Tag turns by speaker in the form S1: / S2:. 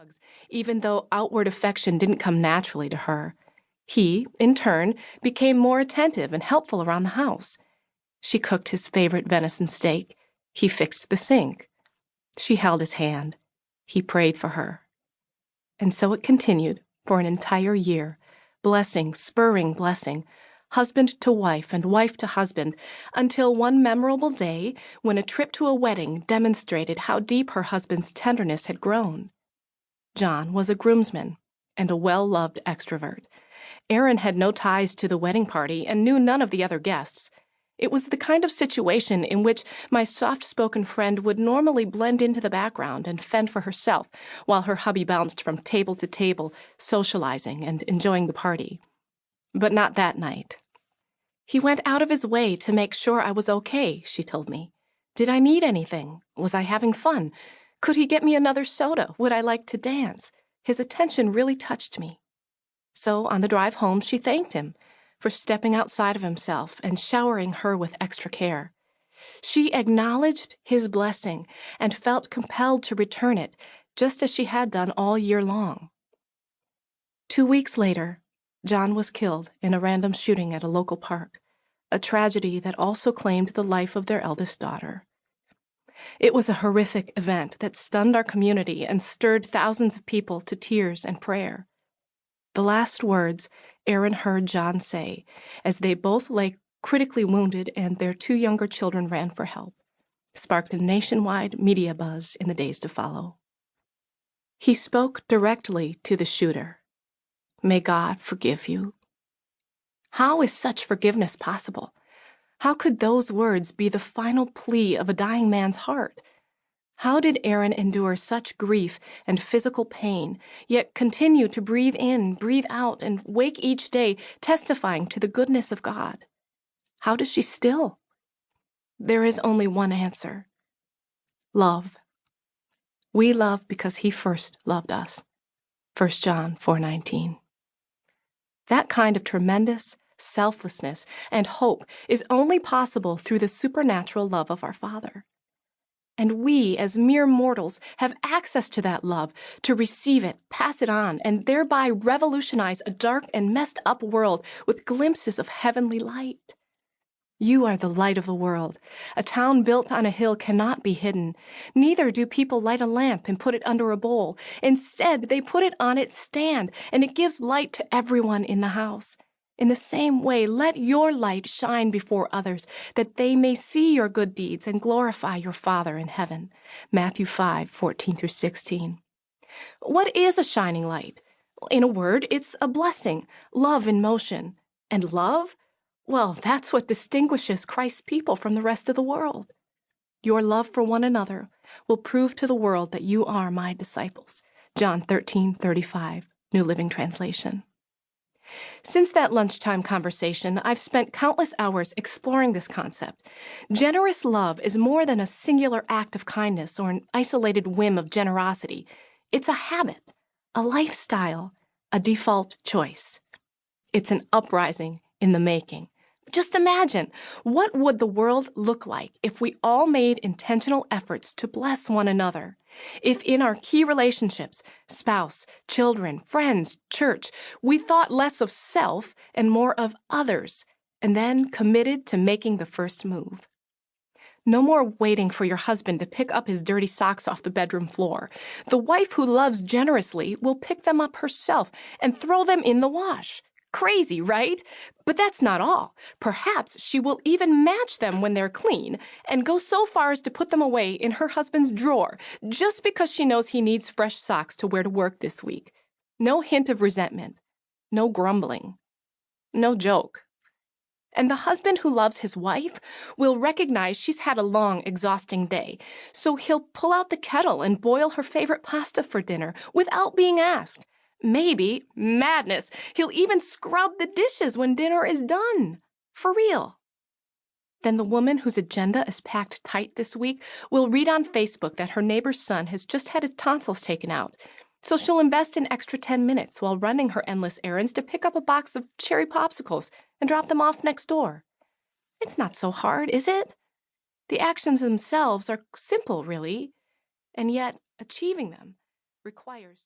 S1: hugs, even though outward affection didn't come naturally to her. He, in turn, became more attentive and helpful around the house. She cooked his favorite venison steak. He fixed the sink. She held his hand. He prayed for her. And so it continued for an entire year, blessing, spurring blessing, husband to wife and wife to husband, until one memorable day when a trip to a wedding demonstrated how deep her husband's tenderness had grown. John was a groomsman and a well-loved extrovert. Aaron had no ties to the wedding party and knew none of the other guests. It was the kind of situation in which my soft-spoken friend would normally blend into the background and fend for herself while her hubby bounced from table to table, socializing and enjoying the party. But not that night. He went out of his way to make sure I was okay, she told me. Did I need anything? Was I having fun? Could he get me another soda? Would I like to dance? His attention really touched me. So on the drive home, she thanked him for stepping outside of himself and showering her with extra care. She acknowledged his blessing and felt compelled to return it, just as she had done all year long. 2 weeks later, John was killed in a random shooting at a local park, a tragedy that also claimed the life of their eldest daughter. It was a horrific event that stunned our community and stirred thousands of people to tears and prayer. The last words Aaron heard John say as they both lay critically wounded and their 2 younger children ran for help sparked a nationwide media buzz in the days to follow. He spoke directly to the shooter. May God forgive you. How is such forgiveness possible? How could those words be the final plea of a dying man's heart? How did Aaron endure such grief and physical pain, yet continue to breathe in, breathe out, and wake each day testifying to the goodness of God? How does she still? There is only one answer. Love. We love because he first loved us. 1 John 4:19. That kind of tremendous selflessness and hope is only possible through the supernatural love of our Father. And we, as mere mortals, have access to that love, to receive it, pass it on, and thereby revolutionize a dark and messed up world with glimpses of heavenly light. You are the light of the world. A town built on a hill cannot be hidden. Neither do people light a lamp and put it under a bowl. Instead, they put it on its stand, and it gives light to everyone in the house. In the same way, let your light shine before others, that they may see your good deeds and glorify your Father in heaven. Matthew 5:14-16. What is a shining light? In a word, it's a blessing, love in motion. And love? Well, that's what distinguishes Christ's people from the rest of the world. Your love for one another will prove to the world that you are my disciples. John 13:35, New Living Translation. Since that lunchtime conversation, I've spent countless hours exploring this concept. Generous love is more than a singular act of kindness or an isolated whim of generosity. It's a habit, a lifestyle, a default choice. It's an uprising in the making. Just imagine, what would the world look like if we all made intentional efforts to bless one another? If in our key relationships, spouse, children, friends, church, we thought less of self and more of others, and then committed to making the first move. No more waiting for your husband to pick up his dirty socks off the bedroom floor. The wife who loves generously will pick them up herself and throw them in the wash. Crazy, right? But that's not all. Perhaps she will even match them when they're clean and go so far as to put them away in her husband's drawer just because she knows he needs fresh socks to wear to work this week. No hint of resentment. No grumbling. No joke. And the husband who loves his wife will recognize she's had a long, exhausting day, so he'll pull out the kettle and boil her favorite pasta for dinner without being asked. Maybe, madness, he'll even scrub the dishes when dinner is done. For real. Then the woman whose agenda is packed tight this week will read on Facebook that her neighbor's son has just had his tonsils taken out. So she'll invest an extra 10 minutes while running her endless errands to pick up a box of cherry popsicles and drop them off next door. It's not so hard, is it? The actions themselves are simple, really, and yet achieving them requires